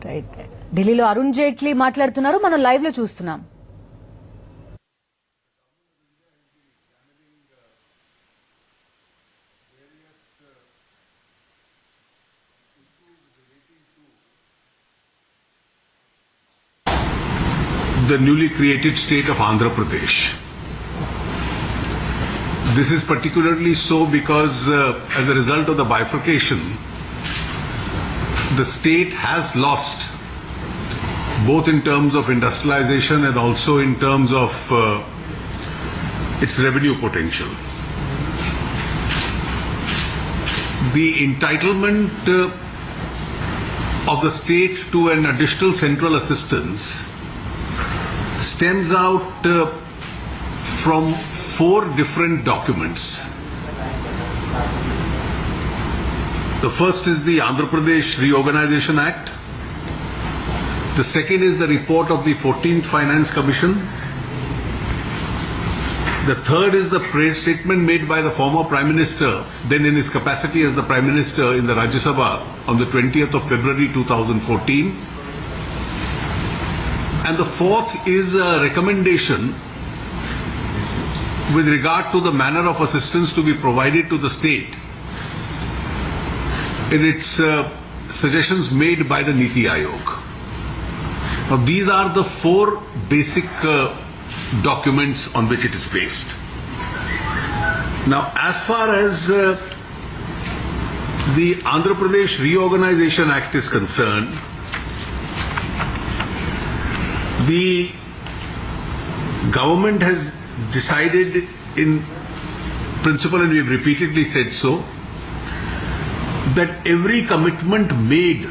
Right. ఢిల్లీలో అరుణ్ జైట్లీ మాట్లాడుతున్నారు, మనం లైవ్ లో చూస్తున్నాం. The newly created state of Andhra Pradesh. This is particularly so because as a result of the bifurcation, the state has lost both in terms of industrialization and also in terms of its revenue potential. The entitlement of the state to an additional central assistance stems out from 4 different documents. The first is the Andhra Pradesh Reorganization Act. The second is the report of the 14th Finance Commission. The third is the praise statement made by the former Prime Minister, then in his capacity as the Prime Minister in the Rajya Sabha on the 20th of February 2014. And the fourth is a recommendation with regard to the manner of assistance to be provided to the state in its suggestions made by the Niti Aayog. Now these are the 4 basic documents on which it is based. Now as far as the Andhra Pradesh Reorganization Act is concerned, the government has decided in principle, and we have repeatedly said so, that every commitment made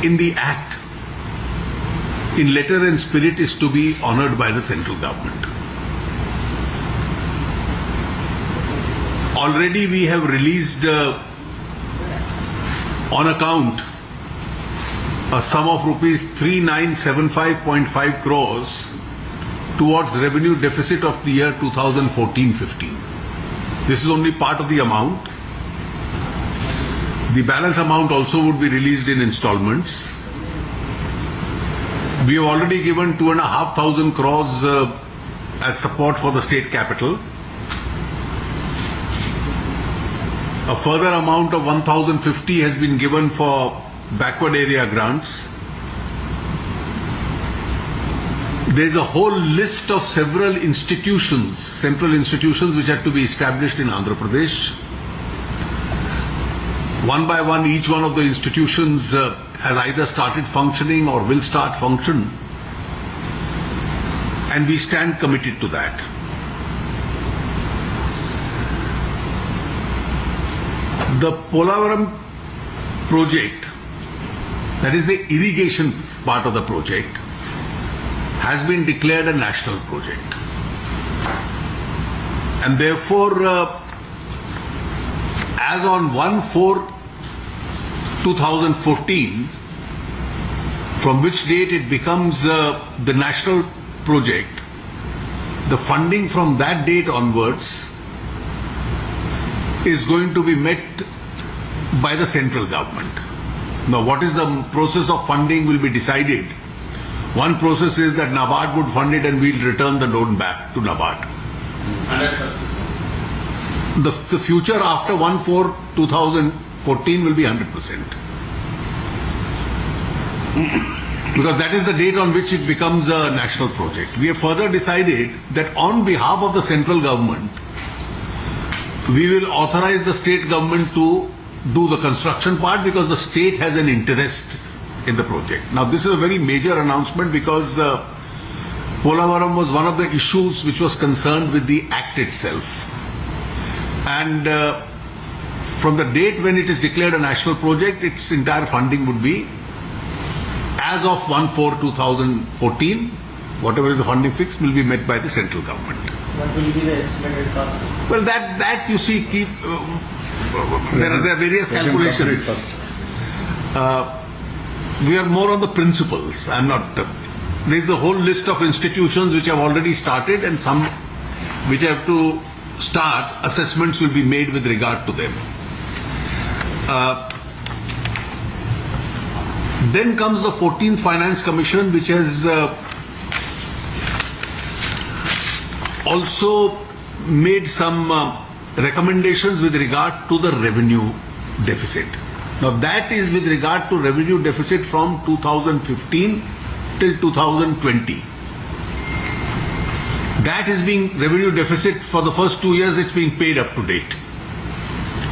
in the act in letter and spirit is to be honored by the central government. Already we have released on account a sum of rupees 3975.5 crores towards revenue deficit of the year 2014-15. This is only part of the amount. The balance amount also would be released in installments. We have already given 2,500 crores as support for the state capital. A further amount of 1,050 has been given for backward area grants. There is a whole list of several institutions, central institutions which have to be established in Andhra Pradesh. One by one, each one of the institutions has either started functioning or will start function, and we stand committed to that. The Polavaram project, that is the irrigation part of the project, has been declared a national project. And therefore, as on 1/4/2014, from which date it becomes the national project, the funding from that date onwards is going to be met by the central government. Now, what is the process of funding will be decided. One process is that NABARD would fund it and we'll return the loan back to NABARD. 100%. The future after 1/4/2014 will be 100%. Because that is the date on which it becomes a national project. We have further decided that on behalf of the central government, we will authorize the state government to do the construction part because the state has an interest in the project. Now this is a very major announcement because Polavaram was one of the issues which was concerned with the act itself. And from the date when it is declared a national project, its entire funding would be as of 1/4/2014. Whatever is the funding fix will be met by the central government. What will be the estimated cost? Well, that you see, there are various calculations. We are more on the principles. I'm not. There is a whole list of institutions which have already started, and some which have to start. Assessments will be made with regard to them. Then comes the 14th Finance Commission, which has also made some recommendations with regard to the revenue deficit. Now that is with regard to revenue deficit from 2015 till 2020. That is being revenue deficit for the first 2 years, it's being paid up to date.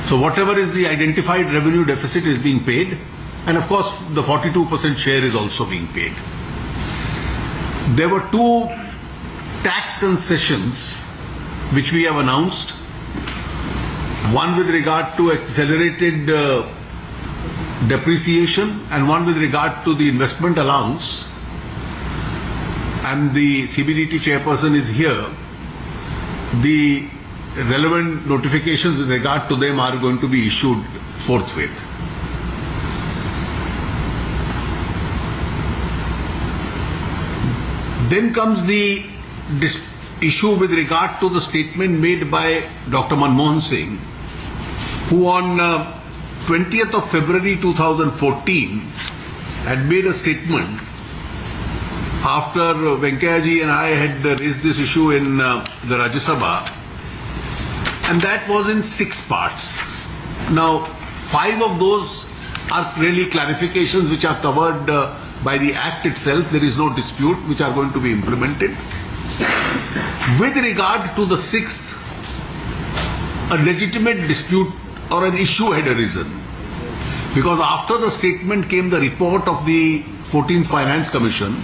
So whatever is the identified revenue deficit is being paid, and of course the 42% share is also being paid. There were 2 tax concessions which we have announced. One with regard to accelerated depreciation and one with regard to the investment allowance. And the CBDT chairperson is here. The relevant notifications with regard to them are going to be issued forthwith. Then comes the issue with regard to the statement made by Dr. Manmohan Singh, who on 20th of February 2014 had made a statement after Venkaiah ji and I had raised this issue in the Rajya Sabha, and that was in 6 parts. Now, 5 of those are really clarifications which are covered by the Act itself. There is no dispute, which are going to be implemented. With regard to the 6th, a legitimate dispute or an issue had arisen, because after the statement came the report of the 14th Finance Commission,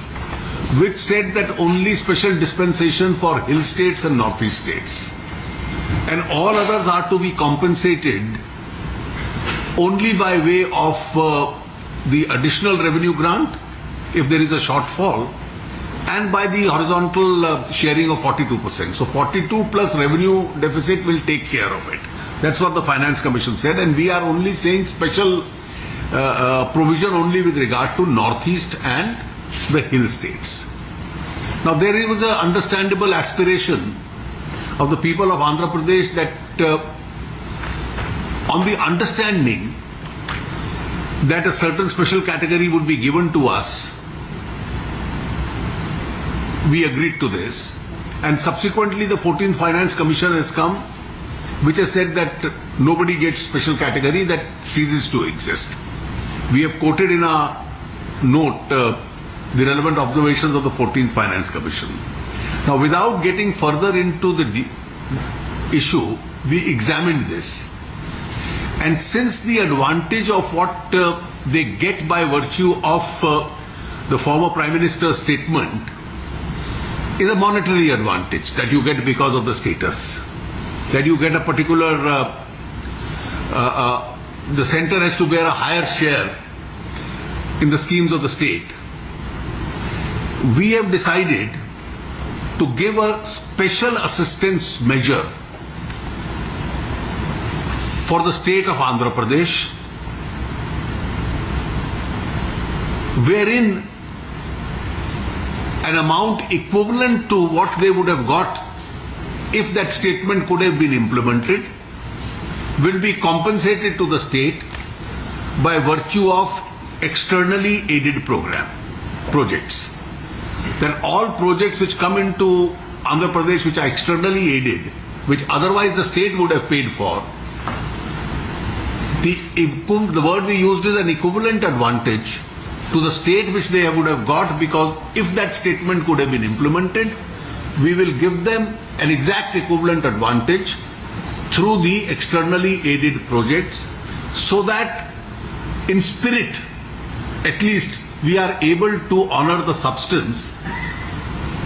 which said that only special dispensation for hill states and northeast states, and all others are to be compensated only by way of the additional revenue grant if there is a shortfall, and by the horizontal sharing of 42%. So 42 plus revenue deficit will take care of it. That's what the Finance Commission said, and we are only saying special provision only with regard to northeast and the hill states. Now there was an understandable aspiration of the people of Andhra Pradesh that on the understanding that a certain special category would be given to us, we agreed to this, and subsequently the 14th Finance Commission has come, which has said that nobody gets special category, that ceases to exist. We have quoted in our note the relevant observations of the 14th Finance Commission. Now, without getting further into the issue, we examined this. And since the advantage of what they get by virtue of the former Prime Minister's statement is a monetary advantage that you get because of the status, that you get a particular, the center has to bear a higher share in the schemes of the state, we have decided to give a special assistance measure for the state of Andhra Pradesh, wherein an amount equivalent to what they would have got if that statement could have been implemented will be compensated to the state by virtue of externally aided projects. That all projects which come into Andhra Pradesh which are externally aided, which otherwise the state would have paid for, the word we used is an equivalent advantage to the state which they would have got, because if that statement could have been implemented, we will give them an exact equivalent advantage through the externally aided projects, so that in spirit at least we are able to honor the substance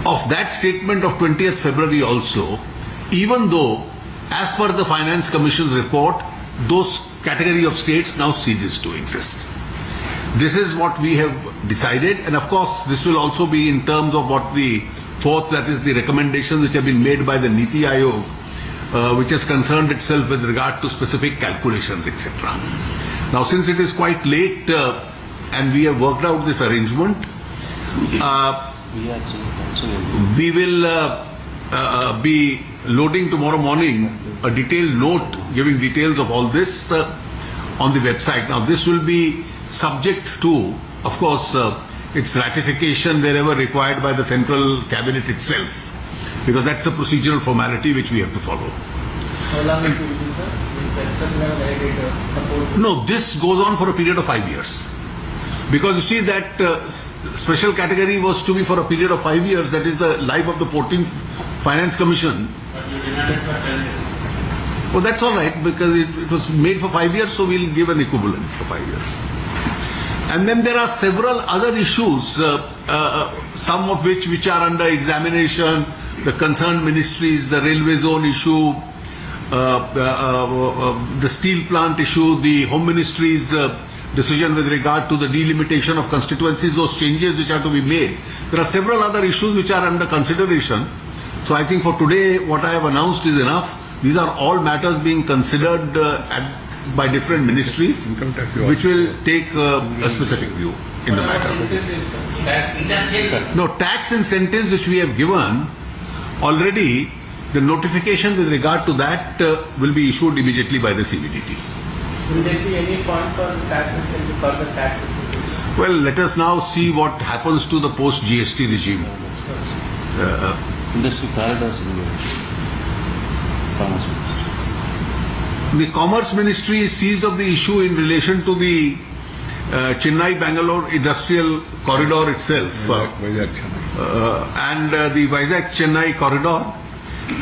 of that statement of 20th February also, even though as per the Finance Commission's report those category of states now ceases to exist. This is what we have decided, and of course this will also be in terms of what the 4th, that is the recommendations which have been made by the Niti Aayog, which has concerned itself with regard to specific calculations, etc. Now, since it is quite late and we have worked out this arrangement, we will be loading tomorrow morning a detailed note giving details of all this on the website. Now, this will be subject to of course, its ratification wherever required by the central cabinet itself, because that's a procedural formality which we have to follow. How long it will be, sir? This extra level added support. No, this goes on for a period of 5 years. Because you see that special category was to be for a period of 5 years, that is the life of the 14th Finance Commission. But you demanded for 10 days. Oh, that's all right, because it was made for 5 years, so we'll give an equivalent for 5 years. And then there are several other issues, some of which are under examination, the concerned ministries, the railway zone issue, the steel plant issue, the Home Ministry's decision with regard to the delimitation of constituencies, those changes which are to be made. There are several other issues which are under consideration. So I think for today, what I have announced is enough. These are all matters being considered by different ministries, which will take a specific view in the matter. No, tax incentives which we have given, already the notification with regard to that will be issued immediately by the CBDT. Will there be any fund for tax incentive, further tax incentive? Well, let us now see what happens to the post-GST regime. Industry corridors will be Commerce Ministry. The Commerce Ministry is seized of the issue in relation to the Chennai-Bangalore industrial corridor itself and the Vizag-Chennai corridor.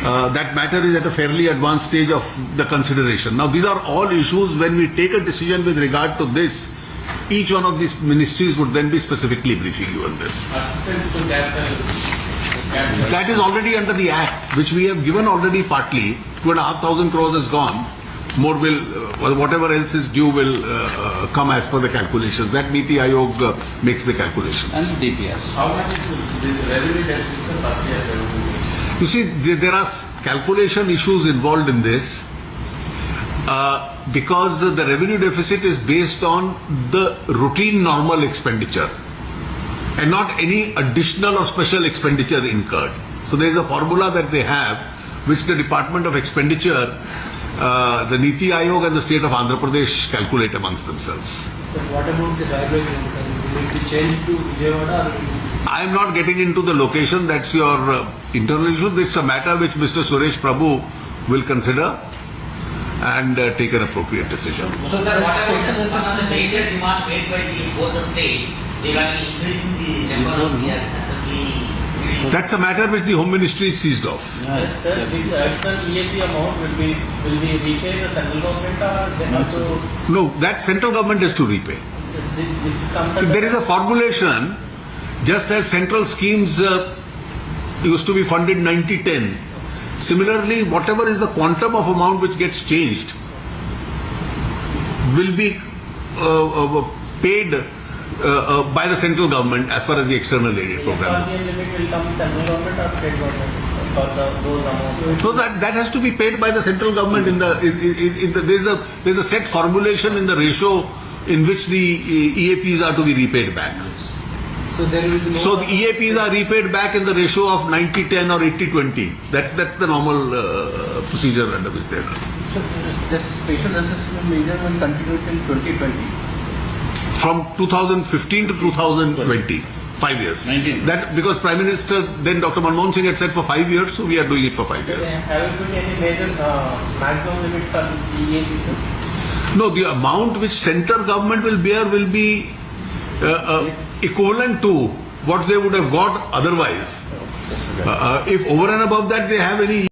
That matter is at a fairly advanced stage of the consideration. Now, these are all issues. When we take a decision with regard to this, each one of these ministries would then be specifically briefing you on this. Assistance to capital. That is already under the Act, which we have given already partly. 2,500 crores has gone. More will, whatever else is due will come as per the calculations. That Niti Aayog makes the calculations. And the DPRs. How much it will, this revenue deficit, sir, first year revenue? You see, there are calculation issues involved in this because the revenue deficit is based on the routine normal expenditure and not any additional or special expenditure incurred. So there is a formula that they have which the Department of Expenditure, the Niti Aayog and the state of Andhra Pradesh calculate amongst themselves. So what about the railway link, sir? Will it be changed to Vijayawada or will it be? I am not getting into the location, that's your internal issue. It's a matter which Mr. Suresh Prabhu will consider and take an appropriate decision. So, sir, what about one of the major demand made by both the states regarding increasing the number of the assembly? That's a matter which the Home Ministry is seized of. Yes, sir, this additional EAP amount will be repaid the central government or they also, No, that central government is to repay. this comes under. There is a formulation, just as central schemes used to be funded 90-10. Similarly, whatever is the quantum of amount which gets changed will be paid by the central government as far as the external aid program is. FRGM limit will come central government or state government for those amounts? So that has to be paid by the central government. There's a set formulation in the ratio in which the EAPs are to be repaid back. So there will be no. So the EAPs are repaid back in the ratio of 90-10 or 80-20. That's the normal procedure under which they are. So this special assessment measure will continue till 2020. From 2015 to 2020, 5 years. 19. That because Prime Minister then Dr. Manmohan Singh had said for 5 years, so we are doing it for 5 years. Have you put any major maximum limit for this EAP, sir? No, the amount which central government will bear will be equivalent to what they would have got otherwise. If over and above that they have any